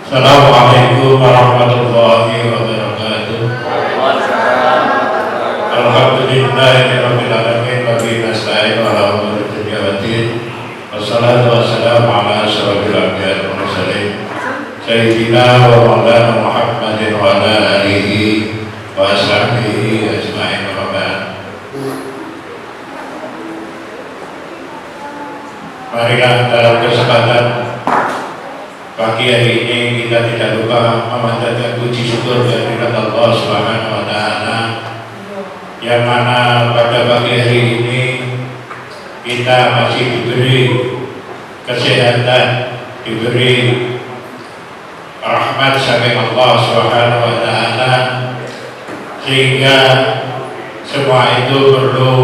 Assalamualaikum warahmatullahi wabarakatuh. Alhamdulillahirabbil alamin wa bihi nasta'in wa la hawla wala quwwata illa billah. Wassalatu wassalamu ala asyrofil anbiya'i wal mursalin sayyidina wa maulana Muhammadin wa ala alihi wa ashabihi ajma'in wa ba'd. Marilah dalam kesempatan pagi hari ini kita tidak lupa memanjatkan puji syukur kehadirat Allah Subhanahu wa taala, yang mana pada pagi hari ini kita masih diberi kesehatan, diberi rahmat saking Allah Subhanahu wa taala, sehingga semua itu perlu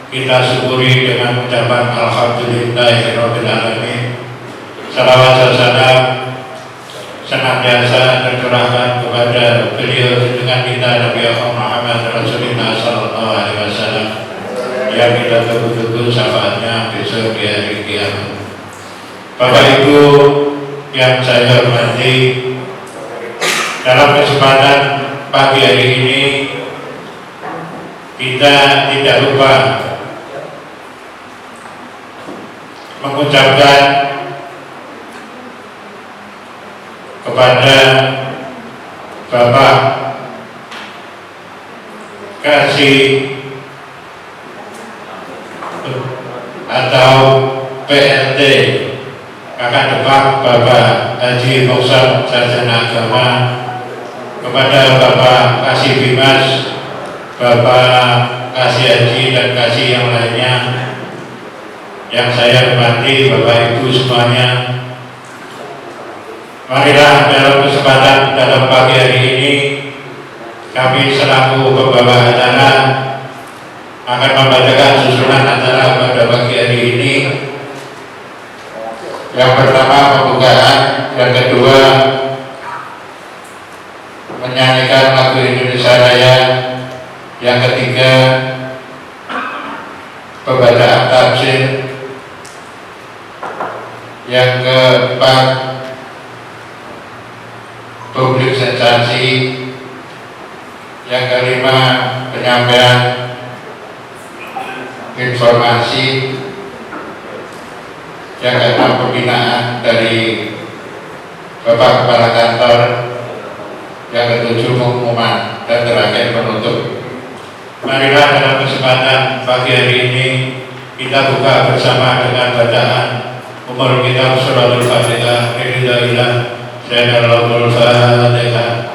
kita syukuri dengan ucapan alhamdulillahirabbil alamin. Salawat dan salam senantiasa tercurahkan kepada beliau junjungan kita Nabi Muhammad Rasulullah sallallahu alaihi wasallam, yang kita tunggu-tunggu syafaatnya besok di hari kiamat. Bapak Ibu yang saya hormati, dalam kesempatan pagi hari ini kita tidak lupa mengucapkan kepada Bapak Kasih atau PLT Kakak Depak Bapak Haji Moksar Sarjana Agama, kepada Bapak Kasih Bimas, Bapak Kasih Haji dan Kasih yang lainnya yang saya hormati, Bapak Ibu semuanya. Marilah dalam kesempatan dalam pagi hari ini kami selaku pembawa acara akan membacakan susunan acara pada pagi hari ini. Yang pertama pembukaan, yang kedua menyanyikan lagu Indonesia Raya, yang ketiga pembacaan tafsir, yang keempat publik sensasi, yang kelima penyampaian informasi, yang keenam pembinaan dari Bapak Kepala Kantor, yang ketujuh pengumuman, dan terakhir penutup. Marilah dalam kesempatan pagi hari ini kita buka bersama dengan bacaan Umar Kitab Suratul Fatihah. Alhamdulillah. Allahul Fatihah.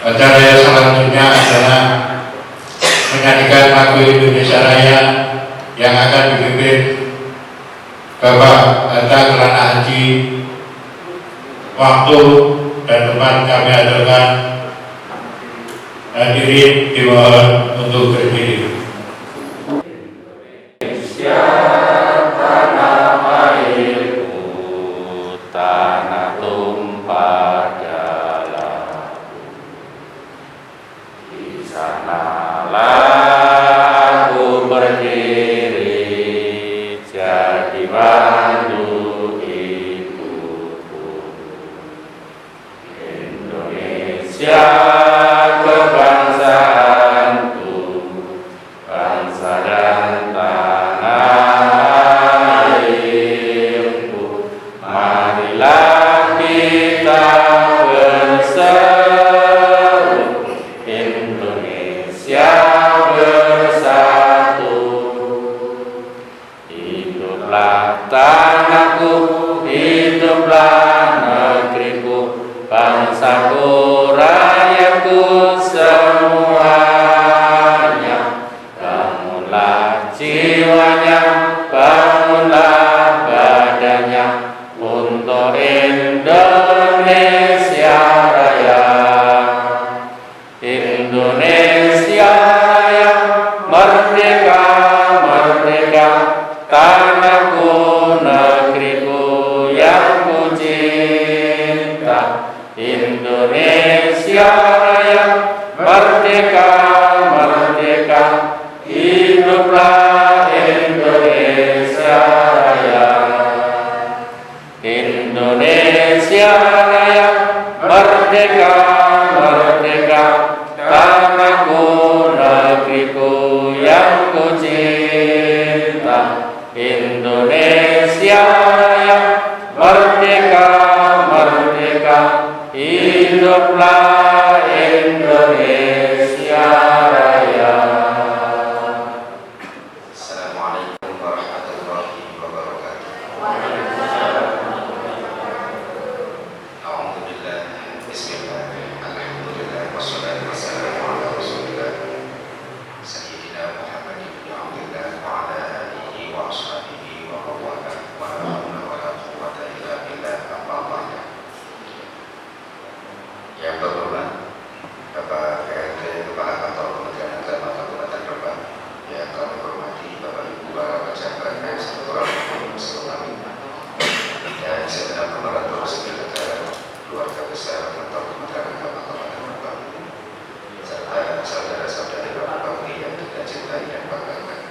Acara yang selanjutnya adalah menyanyikan lagu Indonesia Raya yang akan dipimpin Bapak Hatta Kelana Haji. Waktu dan tempat kami aturkan, hadirin dimohon untuk berdiri. Indonesia tanah airku, tanah tumpah darahku, di sanalah aku berdiri jadi mandu Indonesia kebangsaanku, bangsa dan tanah airku. Marilah kita berseru, Indonesia bersatu. Hiduplah tanahku, hiduplah negeriku, bangsaku, rakyatku. Indonesia Raya, merdeka, merdeka, hiduplah Indonesia Raya. Indonesia Raya, merdeka, merdeka, tanahku, negeriku yang ku cinta. Indonesia Raya, merdeka, merdeka, hiduplah Indonesia Raya. Assalamualaikum warahmatullahi wabarakatuh. Alhamdulillah, bismillah, alhamdulillah, wassalatu wassalamu ala rasulillah Sayyidina Muhammad ibn Abdillah wa ala alihi wa ashabihi wa mawala wa la hawla wa la quwwata illa billah amma ba'du. Yang terhormat Bapak PRT Kepala Kantor Kementerian Agama Kabupaten Rembang, yang kami hormati Bapak Ibu para pejabat dan sektoral Muslim, dan segenap aparatur sipil negara, keluarga besar Kantor Kementerian Agama Kabupaten Rembang, serta saudara-saudari Bapak Bangli yang kita cintai dan banggakan.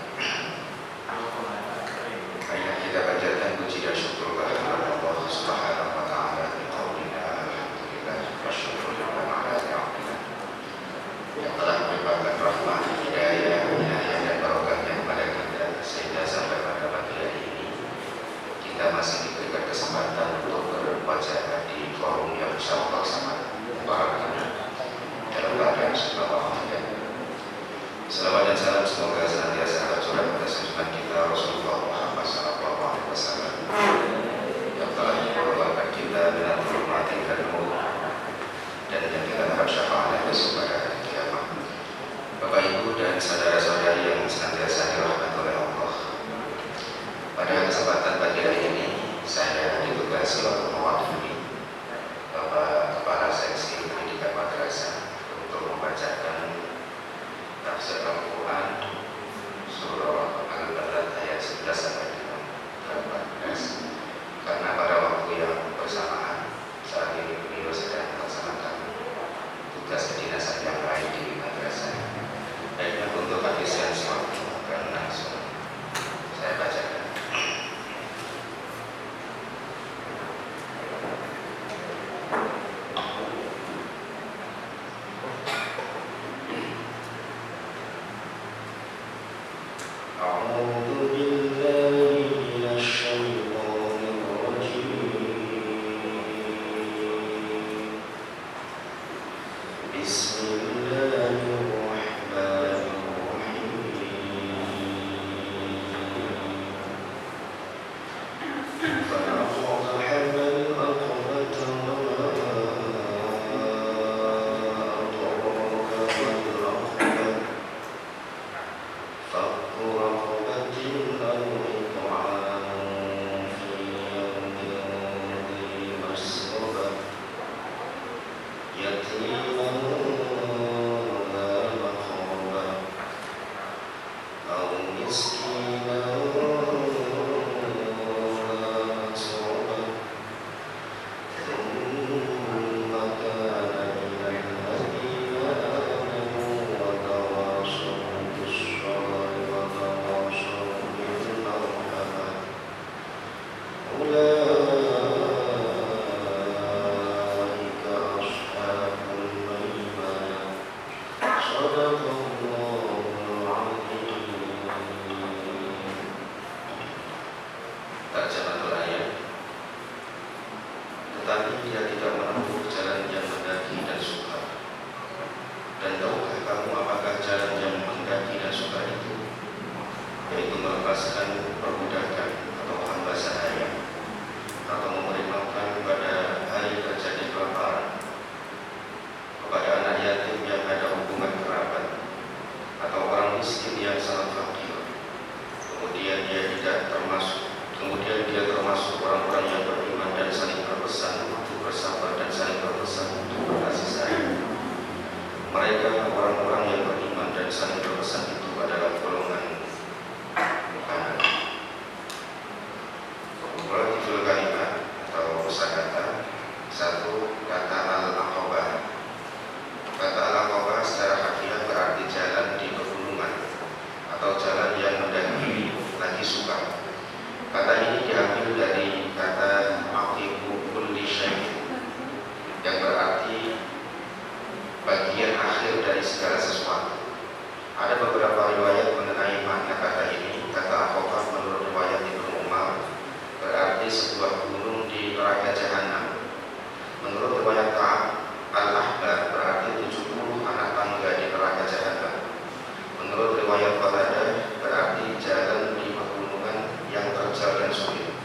Marilah kita panjatkan puji dan syukur kehadirat Allah Subhanahu wa taala bi qaulina alhamdulillah wa syukrul ala ni'matillah yang telah melimpahkan rahmat, hidayah, inayah dan barokahnya kepada kita sehingga sampai pada pagi hari ini kita masih diberikan kesempatan untuk berwajah di forum yang insyaallah sangat mubarak ini dalam keadaan sebuah wafat. Selawat dan salam semoga senantiasa tercurah pada junjungan kita Rasulullah Muhammad SAW yang telah mengeluarkan kita dengan hormati dan maut dan yang kita harap syafaatnya besok pada hari kiamat. Bapak Ibu dan saudara-saudari yang senantiasa dirahmati oleh Allah, pada kesempatan pagi hari ini saya ditugasi untuk mewakili Bapak Kepala Seksi Pendidikan Madrasah untuk membacakan tafsir Al-Quran surah Al-Balad ayat 11 sampai dengan 18, karena pada waktu yang bersamaan saat ini beliau sedang melaksanakan tugas kedinasan yang lain di madrasah. Baiknya untuk efisiensi waktu akan langsung saya bacakan. A'udzu billahi minasy syaithanir rajim. Bismillahirrahmanirrahim. فَلَقَدْ حَمَلَ الْعَقَبَةَ وَمَا أَدْرَاكَ مَا الْعَقَبَةُ فَكُّ رَقَبَةٍ أَوْ إِطْعَامٌ فِي يَوْمٍ ذِي مَسْغَبَةٍ يَتِيمًا ذَا مَقْرَبَةٍ أَوْ مِسْكِينًا ذَا مَتْرَبَةٍ ثُمَّ كَانَ مِنَ الَّذِينَ آمَنُوا وَتَوَاصَوْا بِالصَّبْرِ وَتَوَاصَوْا بِالْمَرْحَمَةِ أُولَئِكَ أَصْحَابُ الْمَيْمَنَةِ صَدَقَ اللَّهُ الْعَظِيمُ. Terjemahan ayat. Tetapi dia tidak menempuh jalan yang mendaki dan sukar. Dan tahukah kamu apakah jalan yang mendaki dan sukar itu? Yaitu melepaskan perbudakan atau hamba sahaya, atau memberi makan pada hari terjadi kelaparan, kepada anak yatim yang ada hubungan kerabat, atau orang miskin yang sangat fakir. Kemudian dia termasuk orang-orang yang beriman dan saling berpesan untuk bersabar dan saling berpesan untuk berkasih sayang. Mereka orang-orang yang beriman dan saling berpesan itu adalah golongan kanan. Relatiful kalimat atau kosakata. Satu, kata al-aqabah bagian akhir dari segala sesuatu. Ada beberapa riwayat mengenai makna kata ini. Kata Al-Qafar menurut riwayat Ibnu Umar berarti sebuah gunung di neraka jahanam. Menurut riwayat Ka'ab Al-Ahbar berarti 70 anak tangga di neraka jahanam. Menurut riwayat Qatadah berarti jalan di pegunungan yang terjal dan sulit.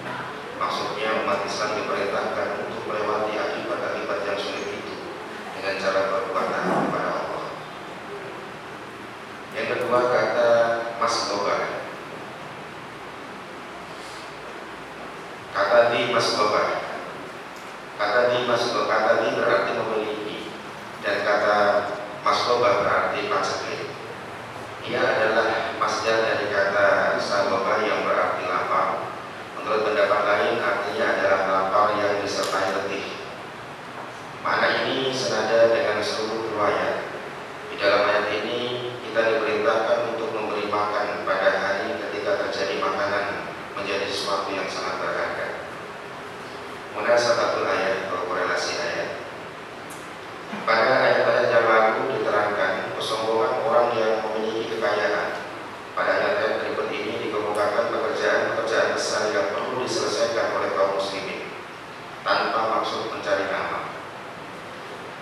Maksudnya umat Islam diperintahkan untuk melewati akibat-akibat yang sulit itu dengan cara berbuat taat kepada Allah. Yang kedua, kata masgobah. Kata di masgobah. Kata di berarti memiliki, dan kata masgobah berarti paceklik. Ia adalah masdar dari kata sagobah yang berarti lapar. Menurut pendapat lain artinya adalah lapar yang disertai letih. Makna ini senada dengan seluruh riwayat. Di dalam ayat ini kita diperintahkan untuk memberi makan pada hari ketika terjadi makanan menjadi sesuatu yang sangat berharga. Munasabatul ayat atau korelasi ayat. Pada ayat-ayat yang lalu diterangkan kesombongan orang yang memiliki kekayaan. Pada ayat-ayat berikut ini dikemukakan pekerjaan-pekerjaan besar yang perlu diselesaikan oleh kaum muslimin tanpa maksud mencari nama.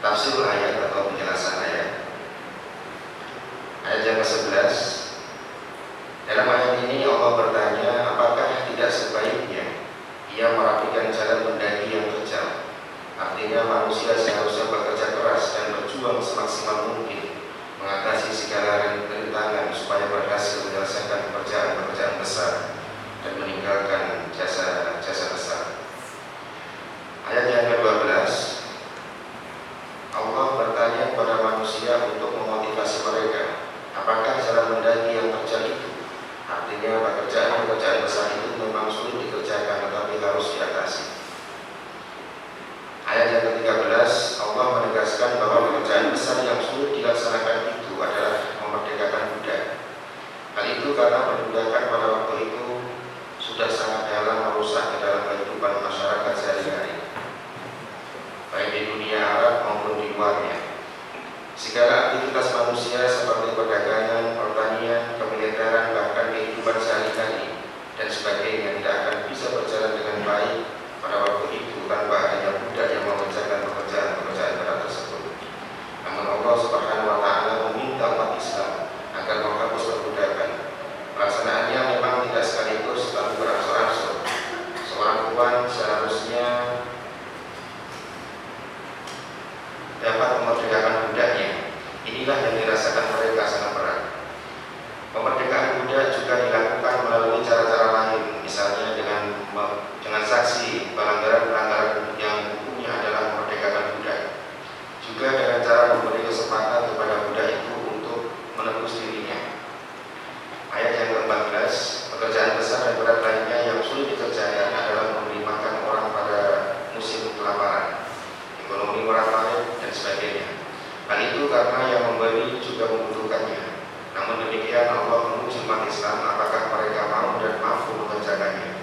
Tafsir ayat atau penjelasan ayat. Ayat yang ke-11. Dalam ayat ini Allah bertanya, apakah tidak sebaiknya ia merapikan jalan mendaki yang terjal? Artinya manusia seharusnya bekerja keras dan berjuang semaksimal mungkin mengatasi segala rintangan supaya berhasil menyelesaikan pekerjaan-pekerjaan besar dan meninggalkan jasa-jasa besar. Ayat yang ke-12, Allah bertanya kepada manusia untuk memotivasi mereka, apakah jalan mendaki yang terjal itu? Artinya pekerjaan-pekerjaan besar itu memang sulit dikerjakan tetapi harus diatasi. Ayat yang ke-13, Allah menegaskan bahwa pekerjaan besar yang sulit dilaksanakan itu adalah memerdekakan budak. Hal itu karena perbudakan pada waktu itu sudah sangat dalam merusak ke dalam kehidupan masyarakat sehari-hari, baik di dunia Arab maupun di luarnya. Segala aktivitas manusia seperti perdagangan, pertanian, kemiliteran, bahkan kehidupan sehari-hari dan sebagainya tidak akan bisa berjalan dengan baik pada waktu itu tanpa adanya budak yang mengerjakan pekerjaan-pekerjaan berat tersebut. Namun Allah Subhanahu wa Ta'ala meminta umat Islam agar menghapus perbudakan. Pelaksanaannya memang tidak sekaligus tapi berangsur-angsur. Seorang tuan seharusnya dapat memerdekakan budaknya. Inilah yang dirasakan mereka sangat berat. Pemerdekaan budak juga dilakukan melalui cara-cara lain, misalnya dengan saksi pelanggaran-pelanggaran yang hukumnya adalah memerdekakan budak. Juga dengan cara memberi kesempatan kepada budak itu untuk menebus dirinya. Ayat yang ke-14, pekerjaan besar dan berat lainnya yang sulit dikerjakan adalah memberi makan orang pada musim kelaparan, ekonomi murah-marih dan sebagainya. Hal itu karena yang memberi juga membutuhkannya. Namun demikian Allah menguji umat Islam apakah mereka mau dan mampu mengerjakannya.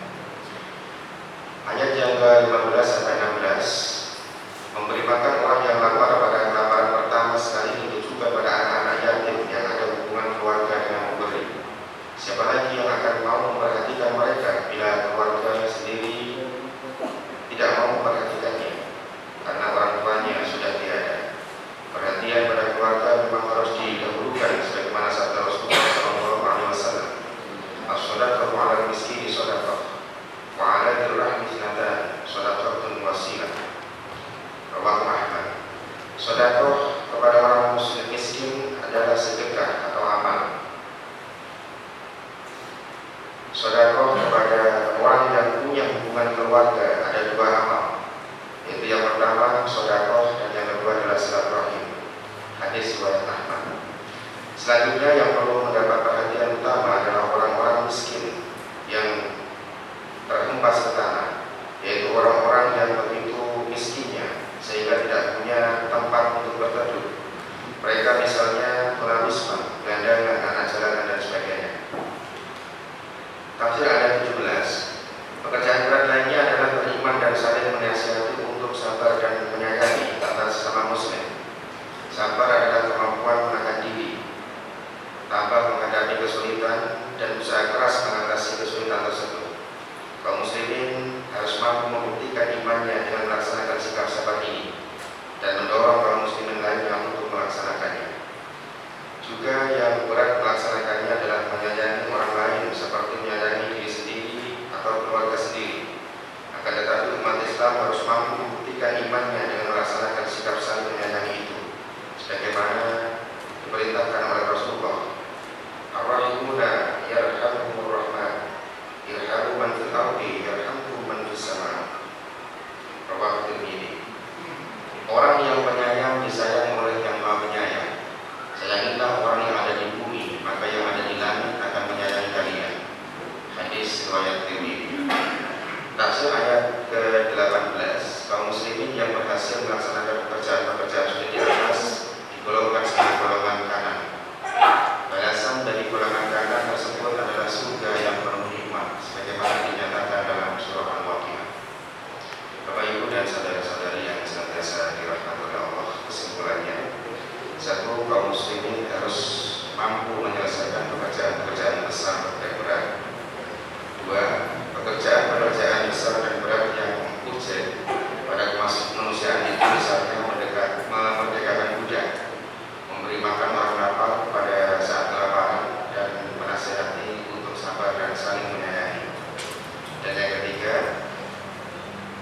Ayat yang ke-15 sampai 16, memberi makan orang yang lapar pada kelaparan pertama sekali ditujukan pada anak-anak yatim yang ada hubungan keluarga dengan pemberi. Siapa lagi yang akan mau memperhatikan mereka bila keluarganya sendiri tidak mau memperhatikannya karena orang tuanya sudah tiada? Perhatian pada keluarga memang harus didahulukan sebagaimana sabda Rasulullah SAW. As-shadaqatu 'alal miskini shadaqah wa 'ala dzil rahmi zinatan shadaqatun wasilah. Rawahu Ahmad. Sedekah kepada orang muslim miskin adalah sedekah atau amal. Sedekah kepada orang yang punya hubungan keluarga ada dua amal. Itu yang pertama sedekah dan yang kedua adalah silaturahim. Hadis riwayat Ahmad. Selanjutnya yang perlu mendapat perhatian utama adalah orang-orang miskin yang terhempas ke tanah, yaitu orang-orang yang begitu miskinnya sehingga tidak punya tempat untuk berteduh. Mereka misalnya tunawisma, gelandangan, anak jalanan dan sebagainya. Tafsir ayat 17, pekerjaan berat lainnya adalah beriman dan saling menasihati untuk sabar dan menyayangi antara sesama muslim. Sabar berusaha keras mengatasi kesulitan tersebut. Kaum muslimin harus mampu membuktikan imannya dengan melaksanakan sikap sabar ini dan mendorong kaum muslimin lainnya untuk melaksanakannya. Juga yang berat melaksanakannya adalah menyayangi orang lain seperti menyayangi diri sendiri atau keluarga sendiri. Akan tetapi umat Islam harus mampu membuktikan imannya dengan melaksanakan sikap saling menyayangi itu, sebagaimana diperintahkan oleh Rasulullah. Ar-Rahimuna yarhamkumur Rahman, irhamu man fil ardi yarhamkum man fis sama. Rawahu Tirmidzi. Orang yang penyayang disayang oleh yang Maha Penyayang. Sayangilah orang yang ada di bumi, maka yang ada di langit akan menyayangi kalian. Hadis riwayat Tirmidzi. Tafsir ayat ke-18, kaum muslimin yang berhasil melaksanakan pekerjaan-pekerjaan sudah di atas digolongkan sebagai golongan kanan. Balasan dari golongan kanan tersebut adalah surga yang penuh nikmat, sebagaimana dinyatakan dalam surah Al-Waqiah. Bapak Ibu dan saudara-saudari yang senantiasa dirahmati oleh Allah, kesimpulannya, satu, kaum muslimin harus mampu menyelesaikan pekerjaan-pekerjaan besar dan berat. Dua, pekerjaan-pekerjaan besar dan berat yang urgent pada kemanusiaan itu misalnya memerdekakan budak, memberi makan orang lapar pada saat kelaparan, dan menasihati untuk sabar dan saling menyayangi. Dan yang ketiga,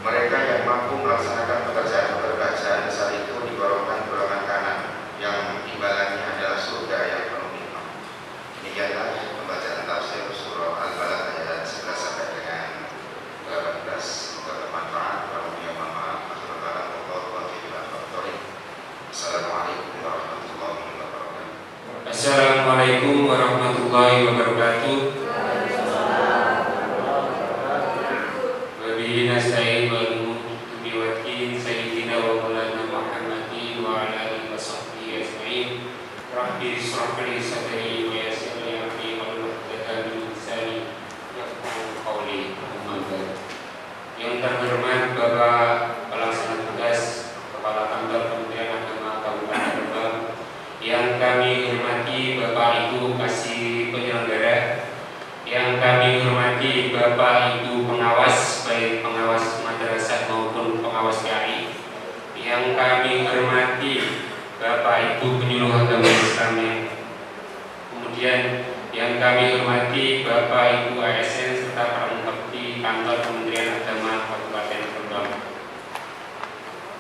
mereka yang mampu melaksanakan pekerjaan-pekerjaan besar itu digolongkan golongan kanan, yang imbalannya adalah surga yang penuh nikmat. Demikianlah pembacaan tafsir surah Al-Balad ayat 11 sampai dengan 18. Semoga bermanfaat. Assalamualaikum warahmatullahi wabarakatuh. Assalamualaikum warahmatullahi wabarakatuh. Wabillahi nasta'in wal muwaffiqin sayyidina wa maulana Muhammadin wa ala alihi wa sahbihi ajma'in. Rabbi shrah li sadri wa yassir li amri wahlul 'uqdatam min lisani yafqahu qawli. Yang terhormat Bapak Pelaksana Tugas Kepala Kantor Kementerian Agama Kabupaten Rembang, yang kami hormati Bapak Ibu Kasih Penyelenggara, yang kami hormati Bapak Ibu pengawas, baik pengawas madrasah maupun pengawas KRI, yang kami hormati Bapak Ibu penyuluh agama Islam, kemudian yang kami hormati Bapak Ibu ASN serta para mengabdi Kantor Kementerian Agama Kabupaten Rembang.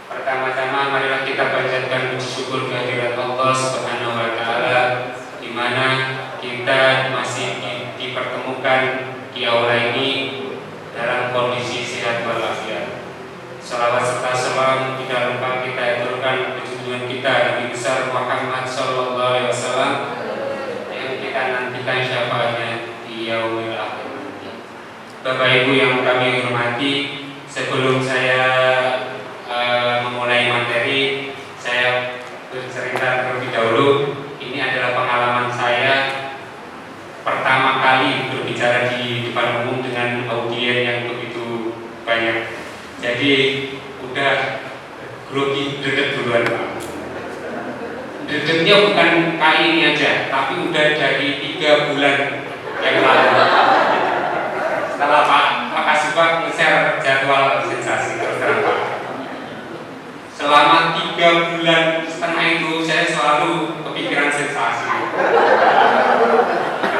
Pertama-tama marilah kita panjatkan puji syukur kehadirat Allah Subhanahu wa taala, di mana kita masih dipertemukan di aula ini dalam kondisi sehat walafiat. Salawat serta salam tidak lupa kita aturkan junjungan kita Nabi besar Muhammad sallallahu alaihi wasallam yang kita nantikan syafaatnya di yaumil akhir. Bapak Ibu yang kami hormati, sebelum saya memulai materi, saya bercerita terlebih dahulu. Ini adalah pengalaman saya pertama kali berbicara di depan umum dengan audien yang begitu banyak. Jadi udah grogi, dredeg duluan Pak. Dredegnya bukan kali ini aja, tapi udah dari 3 bulan yang lalu. Setelah Pak Kasubag nge-share jadwal sensasi, terus terang Pak, selama 3 bulan setengah itu saya selalu kepikiran sensasi.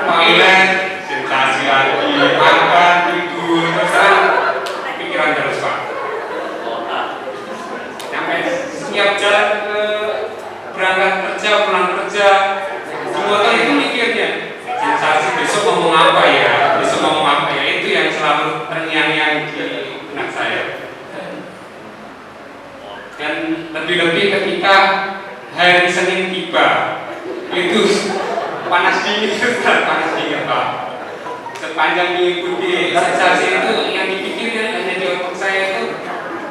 Toilet, sensasi lagi, makan, tidur, terus pikiran terus Pak. Sampai setiap jalan ke berangkat kerja, pulang kerja, di motor itu mikirnya sensasi besok ngomong apa ya, besok ngomong apa ya, itu yang selalu terngiang-ngiang di benak saya. Dan lebih-lebih ketika hari Senin tiba, itu panas dingin Pak. Sepanjang mengikuti sensasi itu yang dipikirkan hanya di otak saya itu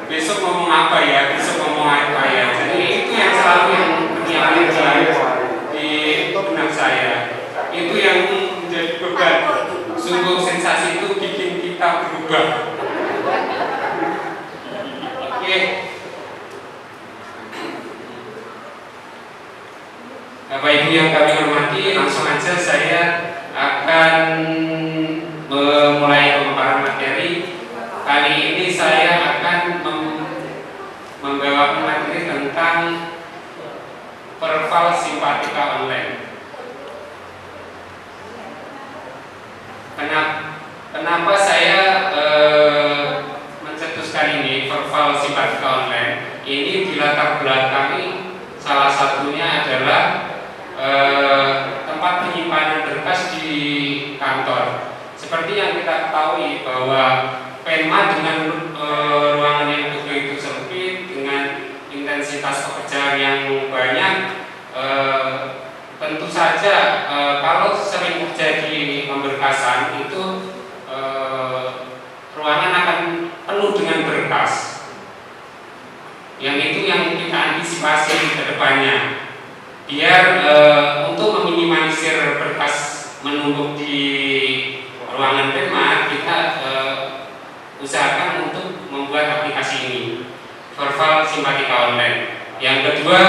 besok ngomong apa ya, besok ngomong apa ya. Jadi itu yang selalu yang di benak saya. Itu yang menjadi beban. Sungguh sensasi itu bikin kita berubah. Oke. Bapak Ibu yang kami hormati, langsung aja saya akan memulai pemaparan materi. Kali ini saya akan membawa materi tentang Perval Simpatika Online. Kenapa saya mencetuskan ini Perval Simpatika Online? Ini dilatar belakangi salah satunya adalah tempat penyimpanan berkas di kantor. Seperti yang kita ketahui bahwa Penma dengan ruangan yang begitu sempit, dengan intensitas pekerjaan yang banyak, tentu saja kalau sering terjadi pemberkasan itu ruangan akan penuh dengan berkas. Yang itu yang kita antisipasi ke depannya, biar untuk meminimalisir berkas menumpuk di ruangan Penma, kita usahakan untuk membuat aplikasi ini, Perval Simpatika Online. Yang kedua,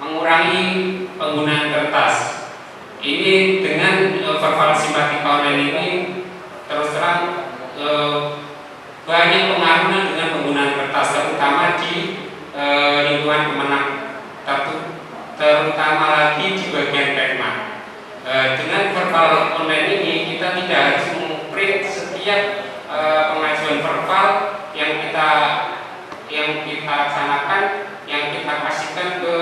mengurangi penggunaan kertas. Ini dengan Perval Simpatika Online ini terus terang banyak pengaruhnya dengan penggunaan kertas, terutama di lingkungan Kemenang, terutama lagi di bagian Penma. Dengan Perval Online ini kita tidak harus memprint setiap pengajuan verbal yang kita laksanakan, yang kita kasihkan ke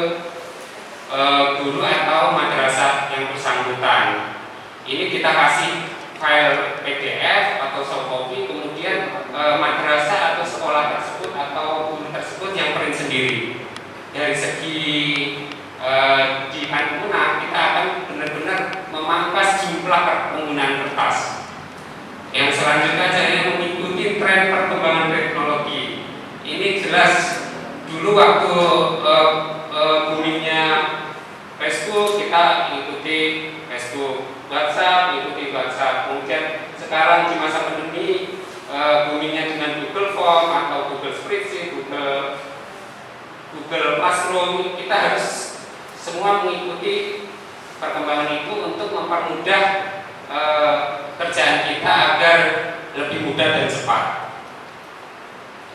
guru atau madrasah yang bersangkutan. Ini kita kasih file PDF atau soft copy, kemudian madrasah atau sekolah tersebut atau guru tersebut yang print sendiri. Dari segi di Panpuna kita akan benar-benar memangkas jumlah penggunaan kertas. Yang selanjutnya saya mengikuti tren perkembangan teknologi. Ini jelas dulu waktu boomingnya Facebook, kita ikuti Facebook, WhatsApp, ikuti WhatsApp. Kemudian sekarang di masa pandemi boomingnya dengan Google Form atau Google Spreadsheet, Google Classroom. Kita harus semua mengikuti perkembangan itu untuk mempermudah kerjaan kita agar lebih mudah dan cepat.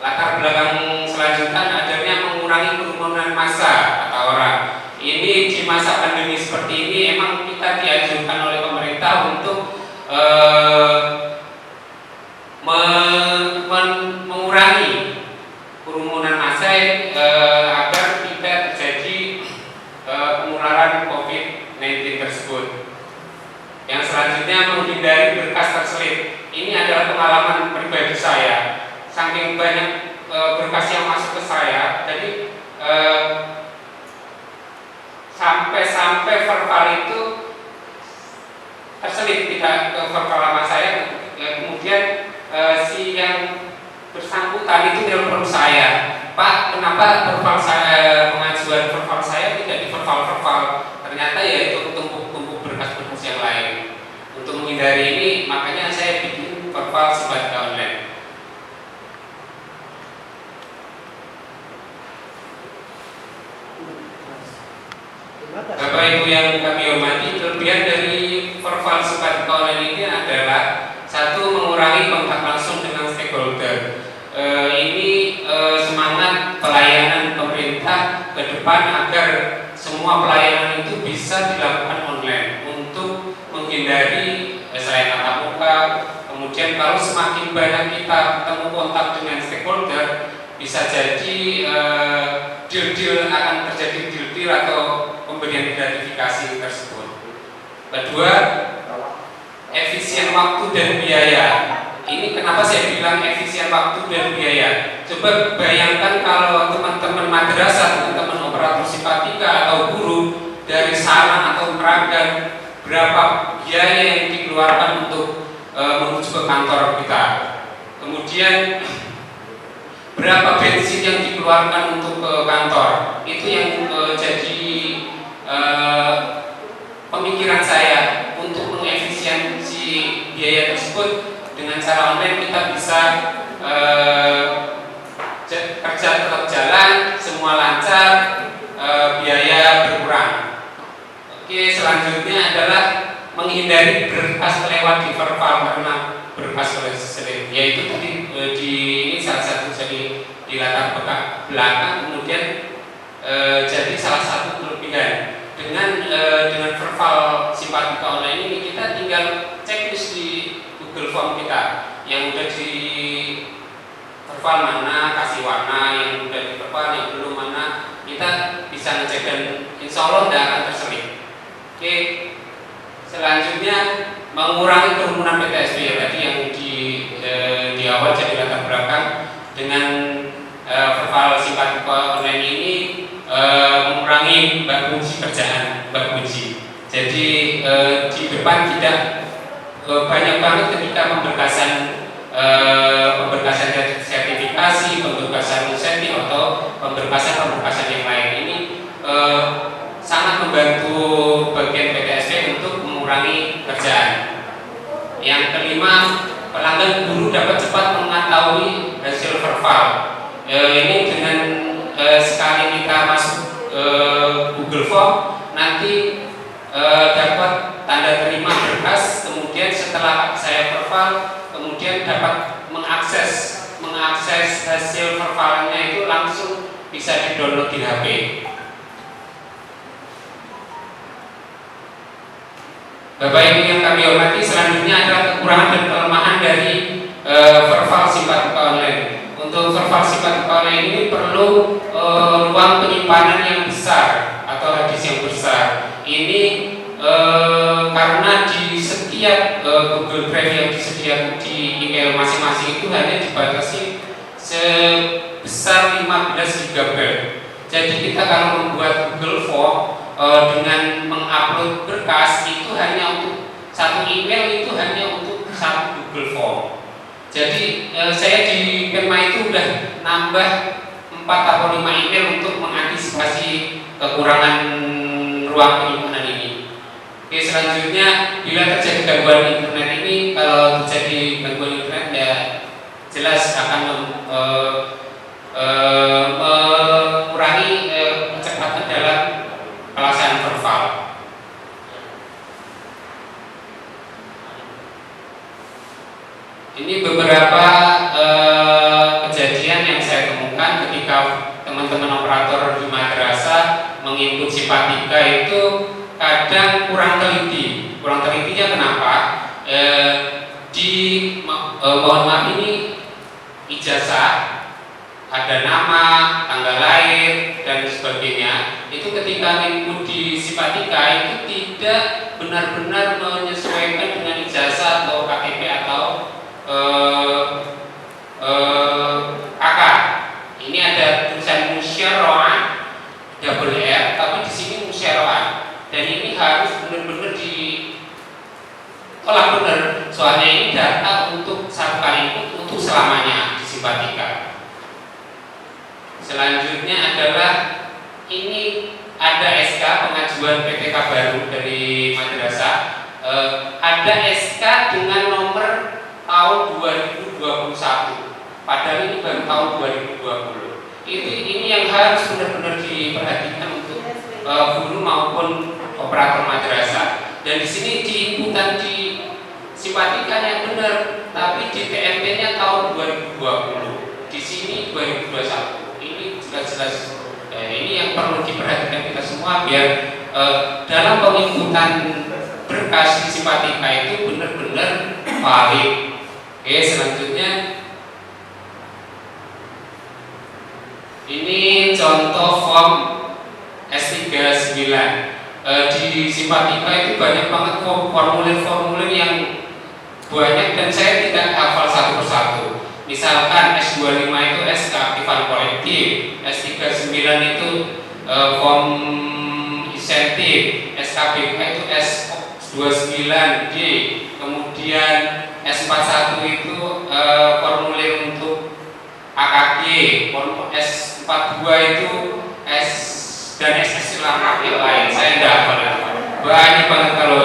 Latar belakang selanjutnya adanya mengurangi kerumunan massa kata orang. Ini di masa pandemi seperti ini emang kita dianjurkan oleh pemerintah untuk mengurangi kerumunan massa agar tidak terjadi penularan COVID-19 tersebut. Yang selanjutnya menghindari berkas terselip. Ini adalah pengalaman pribadi saya. Saking banyak berkas yang masuk ke saya, jadi sampai verbal itu terselip tidak ke verbal lama saya. Kemudian si yang bersangkutan itu nelpon saya, Pak, kenapa verbal saya, pengajuan verbal saya tidak di verbal? Ternyata ya itu tumpuk berkas-berkas yang lain. Untuk menghindari ini, makanya saya bikin Perval Simpatika Online. Bapak Ibu yang kami hormati, kelebihan dari Perval Simpatika Online ini adalah satu, mengurangi kontak langsung dengan stakeholder. Ini semangat pelayanan pemerintah ke depan agar semua pelayanan itu bisa dilakukan online untuk menghindari selain tatap muka. Kemudian kalau semakin banyak kita ketemu kontak dengan stakeholder, bisa jadi deal-deal akan terjadi deal-deal atau pemberian gratifikasi tersebut. Kedua, efisien waktu dan biaya. Ini kenapa saya bilang efisien waktu dan biaya? Coba bayangkan kalau teman-teman madrasah, teman-teman operator simpatika atau guru dari Saran atau Peragan, berapa biaya yang dikeluarkan untuk menuju ke kantor kita. Kemudian berapa bensin yang dikeluarkan untuk ke kantor. Itu yang jadi pemikiran saya untuk mengefisiensi biaya tersebut. Dengan cara online kita bisa kerja tetap jalan, semua lancar, biaya berkurang. Oke, selanjutnya adalah menghindari berkas kelewat di verbal karena berkas sering, yaitu tadi di ini salah satu jadi di latar belakang kemudian jadi salah satu kelebihan dengan verbal simpatika online ini kita tinggal checklist di Google Form kita yang udah di verbal mana kasih warna, yang udah di verbal yang belum mana kita bisa ngecek dan insya Allah tidak akan terselip. Oke, selanjutnya mengurangi kerumunan PTSP ya, tadi yang di awal jadi latar belakang dengan verbal simpatika online ini mengurangi bak kunci kerjaan, bak kunci. Jadi di depan tidak banyak banget ketika pemberkasan sertifikasi, pemberkasan insentif atau pemberkasan yang lain ini sangat membantu bagian PTSP untuk mengurangi kerjaan. Yang kelima, pelanggan guru dapat cepat mengetahui hasil verbal. Ini dengan sekali kita masuk Google Form nanti dapat tanda terima berkas, kemudian setelah saya verbal kemudian dapat mengakses hasil verbalnya itu langsung bisa di-download di HP. Bapak Ibu yang kami hormati, selanjutnya adalah kekurangan dan kelemahan dari verbal simpatika online. Untuk verbal simpatika online ini perlu ruang penyimpanan yang besar atau hadis yang besar. Ini karena di setiap Google Drive yang disediakan di email masing-masing itu hanya dibatasi sebesar 15 GB. Jadi kita kalau membuat Google Form dengan mengupload berkas itu hanya untuk satu email, itu hanya untuk satu Google Form. Jadi saya di Penma itu udah nambah 4 atau 5 email untuk mengantisipasi kekurangan ruang penyimpanan ini. Oke, selanjutnya bila terjadi gangguan internet ini, kalau terjadi gangguan internet ya jelas akan mengurangi kecepatan dalam pelaksanaan verbal. Ini beberapa kejadian yang saya temukan ketika teman-teman operator di madrasah menginput simpatika itu kadang kurang teliti. Kurang telitinya kenapa? Mohon maaf, ini ijazah ada nama, tanggal lahir dan sebagainya. Itu ketika input di simpatika itu tidak benar-benar menyesuaikan dengan ijazah atau KTP atau KK. Ini ada tulisan musyaroah double R, tapi di sini musyaroah. Dan ini harus benar-benar ditolak benar. Soalnya ini data untuk satu kali input untuk selamanya di simpatika. Selanjutnya adalah ini ada SK pengajuan PTK baru dari madrasah. Ada SK dengan nomor tahun 2021. Padahal ini baru tahun 2020. Ini yang harus benar-benar diperhatikan untuk guru maupun operator madrasah. Dan di sini diinputan di simpatika yang benar, tapi di TMP-nya tahun 2020. Di sini 2021. Ini jelas-jelas ini yang perlu diperhatikan kita semua biar dalam penginputan berkas di simpatika itu benar-benar valid. Oke, selanjutnya ini contoh form S39. Di simpatika itu banyak banget formulir-formulir yang banyak dan saya tidak hafal satu persatu. Misalkan S25 itu S keaktifan kolektif, S39 itu form insentif, SKBK itu S29D, kemudian S41 itu formulir untuk AKG, S42 itu S dan SS lengkap yang lain. Saya tidak hafal. Banyak banget kalau